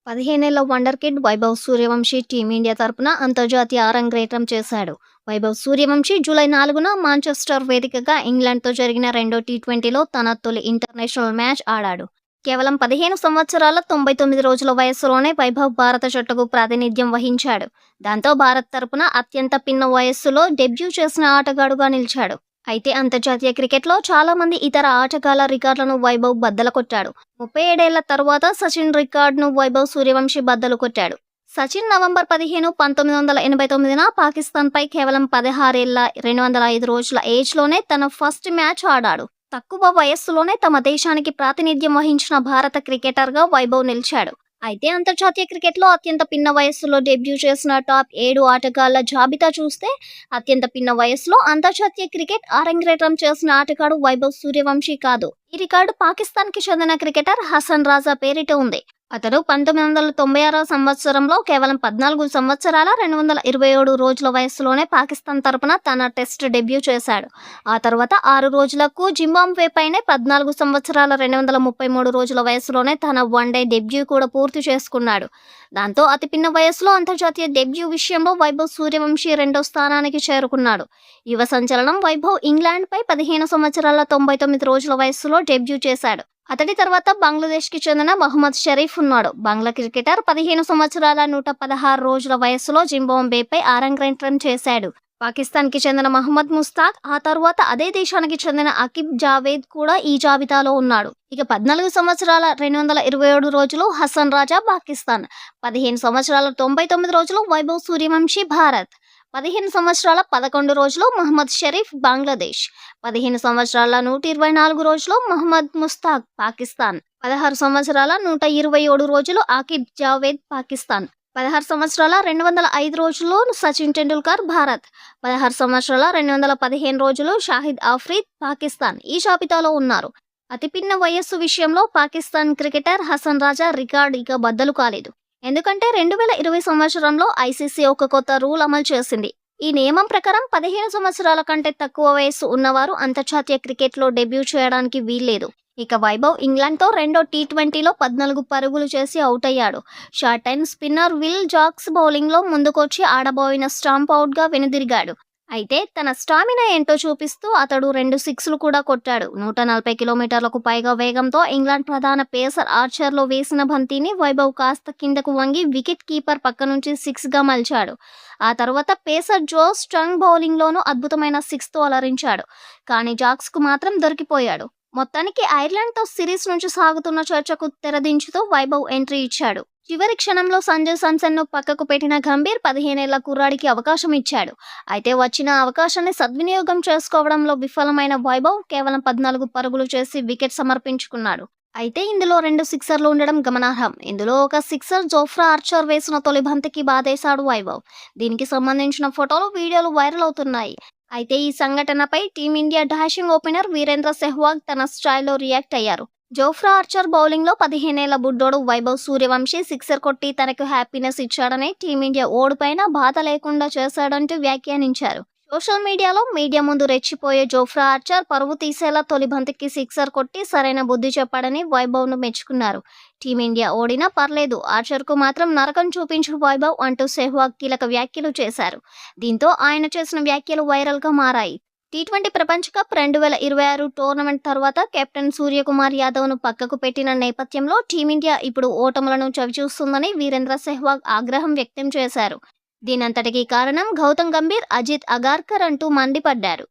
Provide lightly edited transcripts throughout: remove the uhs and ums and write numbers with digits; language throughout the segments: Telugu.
15 ఏళ్ల wonder kid Vaibhav Suryavanshi team India తరపున అంతర్జాతీయ అరంగేట్రం చేశాడు. వైభవ్ సూర్యవంశీ జూలై 4న మాంచెస్టర్ వేదికగా ఇంగ్లాండ్తో జరిగిన రెండో టీ20లో తన తొలి ఇంటర్నేషనల్ మ్యాచ్ ఆడాడు. కేవలం 15 సంవత్సరాల 99 రోజుల వయస్సులోనే వైభవ్ భారత జట్టుకు ప్రాతినిధ్యం వహించాడు. దాంతో భారత్ తరపున అత్యంత పిన్న వయస్సులో డెబ్యూ చేసిన ఆటగాడుగా నిలిచాడు. అయితే అంతర్జాతీయ క్రికెట్లో చాలా మంది ఇతర ఆటగాళ్ల రికార్డులను వైభవ్ బద్దలు కొట్టాడు. 37 ఏళ్ల తరువాత సచిన్ రికార్డును వైభవ్ సూర్యవంశీ బద్దలు కొట్టాడు. సచిన్ నవంబర్ 15, 1989న పాకిస్తాన్పై కేవలం 16 ఏళ్ల 205 రోజుల ఏజ్లోనే తన ఫస్ట్ మ్యాచ్ ఆడాడు. తక్కువ వయస్సులోనే తమ దేశానికి ప్రాతినిధ్యం వహించిన భారత క్రికెటర్గా వైభవ్ నిలిచాడు. అయితే అంతర్జాతీయ క్రికెట్లో అత్యంత పిన్న వయస్సులో డెబ్యూ చేసిన టాప్ 7 ఆటగాళ్ల జాబితా చూస్తే అత్యంత పిన్న వయస్సులో అంతర్జాతీయ క్రికెట్ అరంగేట్రం చేసిన ఆటగాడు వైభవ్ సూర్యవంశీ కాదు. ఈ రికార్డు పాకిస్తాన్కి చెందిన క్రికెటర్ హసన్ రాజా పేరిట ఉంది. అతను 1996 సంవత్సరంలో కేవలం 14 సంవత్సరాల 227 రోజుల వయస్సులోనే పాకిస్తాన్ తరపున తన టెస్ట్ డెబ్యూ చేశాడు. ఆ తర్వాత 6 రోజులకు జింబాబ్వేపైనే 14 సంవత్సరాల 233 రోజుల వయస్సులోనే తన వన్డే డెబ్యూ కూడా పూర్తి చేసుకున్నాడు. దాంతో అతి పిన్న వయస్సులో అంతర్జాతీయ డెబ్యూ విషయంలో వైభవ్ సూర్యవంశీ రెండో స్థానానికి చేరుకున్నాడు. యువ సంచలనం వైభవ్ ఇంగ్లాండ్పై 15 సంవత్సరాల 99 రోజుల వయస్సులో డెబ్యూ చేశాడు. అతడి తర్వాత బంగ్లాదేశ్కి చెందిన మహమ్మద్ షరీఫ్ ఉన్నాడు. బంగ్లా క్రికెటర్ 15 సంవత్సరాల 116 రోజుల వయస్సులో జింబాబ్వేపై అరంగేట్రం చేశాడు. పాకిస్తాన్కి చెందిన మహమ్మద్ ముస్తాక్, ఆ తర్వాత అదే దేశానికి చెందిన అకిబ్ జావేద్ కూడా ఈ జాబితాలో ఉన్నాడు. ఇక 14 సంవత్సరాల 227 రోజులు హసన్ రాజా పాకిస్తాన్, 15 సంవత్సరాల 99 రోజులు వైభవ్ సూర్యవంశీ భారత్, 15 సంవత్సరాల 11 రోజులు మహమ్మద్ షరీఫ్ బంగ్లాదేశ్, 15 సంవత్సరాల 124 రోజులు మహమ్మద్ ముస్తాక్ పాకిస్తాన్, 16 సంవత్సరాల 127 రోజులు ఆకిబ్ జావేద్ పాకిస్తాన్, 16 సంవత్సరాల 205 రోజులు సచిన్ టెండూల్కర్ భారత్, 16 సంవత్సరాల 215 రోజులు షాహిద్ ఆఫ్రిద్ పాకిస్తాన్ ఈ జాబితాలో ఉన్నారు. అతి పిన్న వయస్సు విషయంలో పాకిస్తాన్ క్రికెటర్ హసన్ రాజా రికార్డు ఇక బద్దలు కాలేదు. ఎందుకంటే 2020 సంవత్సరంలో ఐసీసీ ఒక కొత్త రూల్ అమలు చేసింది. ఈ నియమం ప్రకారం 15 సంవత్సరాల కంటే తక్కువ వయస్సు ఉన్నవారు అంతర్జాతీయ క్రికెట్లో డెబ్యూ చేయడానికి వీల్లేదు. ఇక వైభవ్ ఇంగ్లాండ్తో రెండో టీ20లో 14 పరుగులు చేసి అవుట్ అయ్యాడు. Short time spinner Will Jacks బౌలింగ్లో ముందుకొచ్చి ఆడబోయిన స్టాంప్ అవుట్గా వెనుదిరిగాడు. అయితే తన స్టామినా ఏంటో చూపిస్తూ అతడు 2 సిక్స్లు కూడా కొట్టాడు. 140 కిలోమీటర్లకు పైగా వేగంతో ఇంగ్లాండ్ ప్రధాన పేసర్ ఆర్చర్లో వేసిన బంతిని వైభవ్ కాస్త కిందకు వంగి వికెట్ కీపర్ పక్క నుంచి 6గా మలిచాడు. ఆ తర్వాత పేసర్ జో స్టంగ్ బౌలింగ్లోనూ అద్భుతమైన 6తో అలరించాడు. కానీ జాక్స్కు మాత్రం దొరికిపోయాడు. మొత్తానికి ఐర్లాండ్తో సిరీస్ నుంచి సాగుతున్న చర్చకు తెరదించుతూ వైభవ్ ఎంట్రీ ఇచ్చాడు. చివరి క్షణంలో సంజు శాంసన్ను పక్కకు పెట్టిన గంభీర్ 15 ఏళ్ల కుర్రాడికి అవకాశం ఇచ్చాడు. అయితే వచ్చిన అవకాశాన్ని సద్వినియోగం చేసుకోవడంలో విఫలమైన వైభవ్ కేవలం 14 పరుగులు చేసి వికెట్ సమర్పించుకున్నాడు. అయితే ఇందులో 2 సిక్సర్లు ఉండడం గమనార్హం. ఇందులో ఒక సిక్సర్ జోఫ్రా ఆర్చర్ వేసిన తొలి బంతికి బాధేశాడు వైభవ్. దీనికి సంబంధించిన ఫోటోలు, వీడియోలు వైరల్ అవుతున్నాయి. అయితే ఈ సంఘటనపై Team India dashing opener Virender Sehwag తన స్టైల్లో రియాక్ట్ అయ్యారు. జోఫ్రా ఆర్చర్ బౌలింగ్లో 15 ఏళ్ల బుడ్డోడు వైభవ్ సూర్యవంశీ సిక్సర్ కొట్టి తనకు హ్యాపీనెస్ ఇచ్చాడని, టీమిండియా ఓడిపైన బాధ లేకుండా చేశాడంటూ వ్యాఖ్యానించారు. సోషల్ మీడియాలో మీడియా ముందు రెచ్చిపోయే జోఫ్రా ఆర్చర్ పరువు తీసేలా తొలి బంతికి సిక్సర్ కొట్టి సరైన బుద్ధి చెప్పాడని వైభవ్ను మెచ్చుకున్నారు. టీమిండియా ఓడినా పర్లేదు, ఆర్చర్కు మాత్రం నరకం చూపించు వైభవ్ అంటూ సెహ్వాగ్ కీలక వ్యాఖ్యలు చేశారు. దీంతో ఆయన చేసిన వ్యాఖ్యలు వైరల్గా మారాయి. టీ20 ప్రపంచ కప్ 2026 టోర్నమెంట్ తర్వాత కెప్టెన్ సూర్యకుమార్ యాదవ్ను పక్కకు పెట్టిన నేపథ్యంలో టీమిండియా ఇప్పుడు ఓటములను చవిచూస్తుందని వీరేంద్ర సెహ్వాగ్ ఆగ్రహం వ్యక్తం చేశారు. దీనంతటికీ కారణం గౌతమ్ గంభీర్, అజిత్ అగార్కర్ అంటూ మండిపడ్డారు.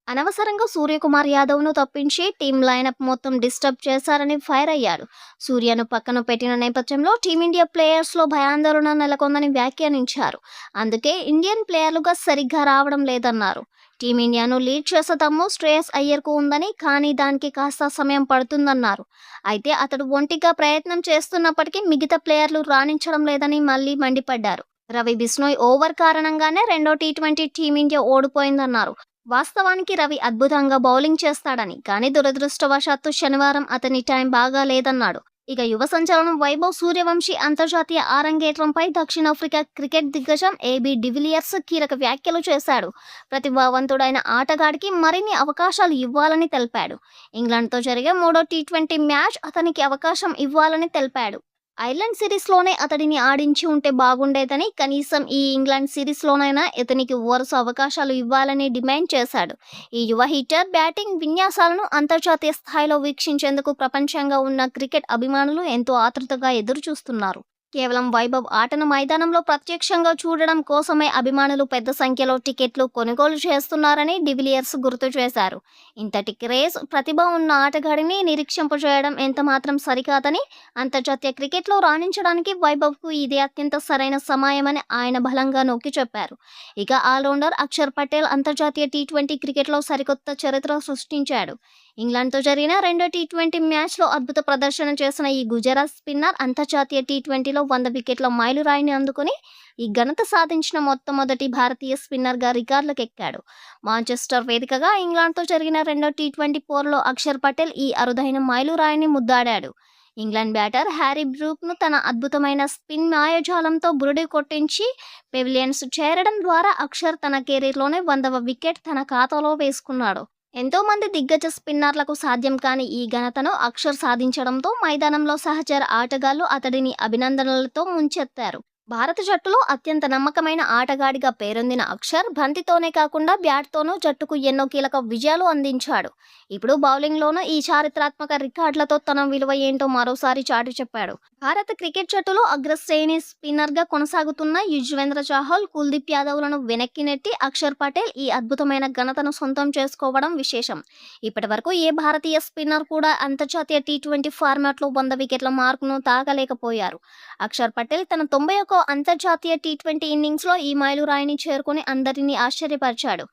అనవసరంగా సూర్యకుమార్ యాదవ్ను తప్పించి టీం లైనప్ మొత్తం డిస్టర్బ్ చేశారని ఫైర్ అయ్యారు. సూర్యను పక్కన పెట్టిన నేపథ్యంలో టీమిండియా ప్లేయర్స్లో భయాందోళన నెలకొందని వ్యాఖ్యానించారు. అందుకే ఇండియన్ ప్లేయర్లుగా సరిగ్గా రావడం లేదన్నారు. టీమిండియాను లీడ్ చేసే దమ్ము శ్రేయస్ అయ్యర్కు ఉందని, కానీ దానికి కాస్త సమయం పడుతుందన్నారు. అయితే అతడు ఒంటిగా ప్రయత్నం చేస్తున్నప్పటికీ మిగతా ప్లేయర్లు రాణించడం లేదని మళ్లీ మండిపడ్డారు. రవి బిష్నోయ్ ఓవర్ కారణంగానే రెండో టీ20 టీమిండియా ఓడిపోయిందన్నారు. వాస్తవానికి రవి అద్భుతంగా బౌలింగ్ చేస్తాడని, కానీ దురదృష్టవశాత్తు శనివారం అతని టైం బాగా లేదన్నాడు. ఇక యువ సంచలనం వైభవ్ సూర్యవంశీ అంతర్జాతీయ అరంగేట్రంపై దక్షిణాఫ్రికా క్రికెట్ దిగ్గజం ఏబీ డివిలియర్స్ కీలక వ్యాఖ్యలు చేశాడు. ప్రతిభావంతుడైన ఆటగాడికి మరిన్ని అవకాశాలు ఇవ్వాలని తెలిపాడు. ఇంగ్లాండ్తో జరిగే 3వ టీ20 మ్యాచ్ అతనికి అవకాశం ఇవ్వాలని తెలిపాడు. ఐర్లాండ్ సిరీస్‌లోనే అతడిని ఆడించి ఉంటే బాగుండేదని, కనీసం ఈ ఇంగ్లాండ్ సిరీస్‌లోనైనా ఇతనికి వరుస అవకాశాలు ఇవ్వాలని డిమాండ్ చేశాడు. ఈ యువ హిట్టర్ బ్యాటింగ్ విన్యాసాలను అంతర్జాతీయ స్థాయిలో వీక్షించేందుకు ప్రపంచంగా ఉన్న క్రికెట్ అభిమానులు ఎంతో ఆతృతగా ఎదురుచూస్తున్నారు. కేవలం వైభవ్ ఆటను మైదానంలో ప్రత్యక్షంగా చూడడం కోసమే అభిమానులు పెద్ద సంఖ్యలో టికెట్లు కొనుగోలు చేస్తున్నారని డివిలియర్స్ గుర్తు చేశారు. ఇంతటి క్రేజ్, ప్రతిభ ఉన్న ఆటగాడిని నిరీక్షింపజేయడం ఎంతమాత్రం సరికాదని, అంతర్జాతీయ క్రికెట్లో రాణించడానికి వైభవ్‌కు ఇదే అత్యంత సరైన సమయమని ఆయన బలంగా నొక్కి చెప్పారు. ఇక ఆల్రౌండర్ అక్షర్ పటేల్ అంతర్జాతీయ టీ20 క్రికెట్లో సరికొత్త చరిత్ర సృష్టించాడు. ఇంగ్లాండ్‌తో జరిగిన రెండో టీ20 మ్యాచ్‌లో అద్భుత ప్రదర్శన చేసిన ఈ గుజరాత్ స్పిన్నర్ అంతర్జాతీయ టీ20లో 100 వికెట్ల మైలురాయిని అందుకుని ఈ ఘనత సాధించిన మొట్టమొదటి భారతీయ స్పిన్నర్‌గా రికార్డులకెక్కాడు. మాంచెస్టర్ వేదికగా ఇంగ్లాండ్‌తో జరిగిన రెండో టీ20 పోరులో అక్షర్ పటేల్ ఈ అరుదైన మైలురాయిని ముద్దాడాడు. ఇంగ్లాండ్ బ్యాటర్ హ్యారీ బ్రూక్‌ను తన అద్భుతమైన స్పిన్ మాయాజాలంతో బురిడి కొట్టించి పెవిలియన్స్ చేరడం ద్వారా అక్షర్ తన కెరీర్‌లోనే 100వ వికెట్ తన ఖాతాలో వేసుకున్నాడు. ఎంతో మంది దిగ్గజ స్పిన్నర్లకు సాధ్యం కాని ఈ ఘనతను అక్షర్ సాధించడంతో మైదానంలో సహచర ఆటగాళ్లు అతడిని అభినందనలతో ముంచెత్తారు. భారత జట్టులో అత్యంత నమ్మకమైన ఆటగాడిగా పేరొందిన అక్షర్ బంతితోనే కాకుండా బ్యాట్‌తోనూ జట్టుకు ఎన్నో కీలక విజయాలు అందించాడు. ఇప్పుడు బౌలింగ్‌లోనూ ఈ చారిత్రాత్మక రికార్డులతో తన విలువ ఏంటో మరోసారి చాటి చెప్పాడు. భారత క్రికెట్ జట్టులో అగ్రశ్రేణి స్పిన్నర్‌గా కొనసాగుతున్న యుజ్వేంద్ర చాహల్, కుల్దీప్ యాదవ్‌లను వెనక్కి నెట్టి అక్షర్ పటేల్ ఈ అద్భుతమైన ఘనతను సొంతం చేసుకోవడం విశేషం. ఇప్పటివరకు ఏ భారతీయ స్పిన్నర్ కూడా అంతర్జాతీయ టీ20 ఫార్మాట్లో 100 వికెట్ల మార్కును తాకలేకపోయారు. అక్షర్ పటేల్ తన 91వ అంతర్జాతీయ టీ20 ఇన్నింగ్స్‌లో ఈ మైలురాయిని చేరుకుని అందరినీ ఆశ్చర్యపరిచాడు.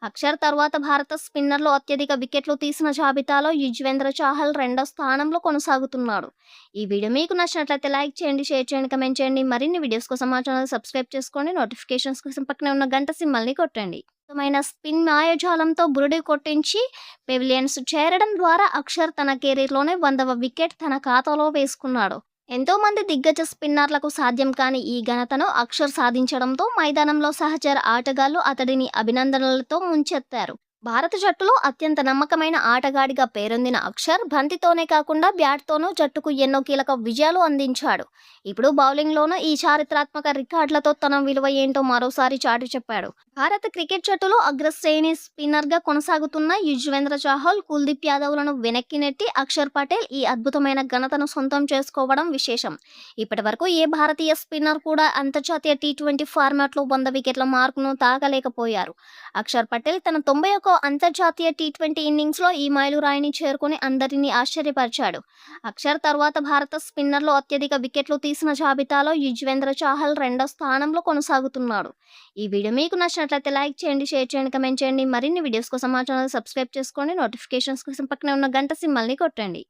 అక్షర్ తర్వాత భారత స్పిన్నర్‌లో అత్యధిక వికెట్లు తీసిన జాబితాలో యుజ్వేంద్ర చాహల్ రెండో స్థానంలో కొనసాగుతున్నాడు. ఈ వీడియో మీకు నచ్చినట్లయితే లైక్ చేయండి, షేర్ చేయండి, కమెంట్ చేయండి. మరిన్ని వీడియోస్ కోసం మా ఛానల్ సబ్స్క్రైబ్ చేసుకోండి. నోటిఫికేషన్స్ కోసం పక్కనే ఉన్న గంట సింబల్‌ని కొట్టండి. అద్భుతమైన స్పిన్ మాయాజాలంతో బురిడి కొట్టించి పెవిలియన్స్ చేరడం ద్వారా అక్షర్ తన కెరీర్‌లోనే 100వ వికెట్ తన ఖాతాలో వేసుకున్నాడు. ఎంతో మంది దిగ్గజ స్పిన్నర్లకు సాధ్యం కాని ఈ ఘనతను అక్షర్ సాధించడంతో మైదానంలో సహచర ఆటగాళ్లు అతడిని అభినందనలతో ముంచెత్తారు. భారత జట్టులో అత్యంత నమ్మకమైన ఆటగాడిగా పేరొందిన అక్షర్ బంతితోనే కాకుండా బ్యాట్‌తోనూ జట్టుకు ఎన్నో కీలక విజయాలు అందించాడు. ఇప్పుడు బౌలింగ్‌లోనూ ఈ చారిత్రాత్మక రికార్డులతో తన విలువ ఏంటో మరోసారి చాటి చెప్పాడు. భారత క్రికెట్ జట్టులో అగ్రశ్రేణి స్పిన్నర్‌గా కొనసాగుతున్న యుజ్వేంద్ర చాహల్, కుల్దీప్ యాదవ్‌లను వెనక్కి నెట్టి అక్షర్ పటేల్ ఈ అద్భుతమైన ఘనతను సొంతం చేసుకోవడం విశేషం. ఇప్పటివరకు ఏ భారతీయ స్పిన్నర్ కూడా అంతర్జాతీయ టీ20 ఫార్మాట్లో 100 వికెట్ల మార్కును తాకలేకపోయారు. అక్షర్ పటేల్ తన 91వ అంతర్జాతీయ టీ20 ఇన్నింగ్స్‌లో ఈ మైలురాయిని చేరుకుని అందరినీ ఆశ్చర్యపరిచాడు. అక్షర్ తర్వాత భారత స్పిన్నర్‌లో అత్యధిక వికెట్లు తీసిన జాబితాలో యుజ్వేంద్ర చాహల్ రెండో స్థానంలో కొనసాగుతున్నాడు. ఈ వీడియో మీకు నచ్చినట్లయితే లైక్ చేయండి, షేర్ చేయండి, కమెంట్ చేయండి. మరిన్ని వీడియోస్ కోసం మా ఛానల్ సబ్స్క్రైబ్ చేసుకోండి. నోటిఫికేషన్స్ కోసం పక్కనే ఉన్న గంట సింబల్‌ని కొట్టండి.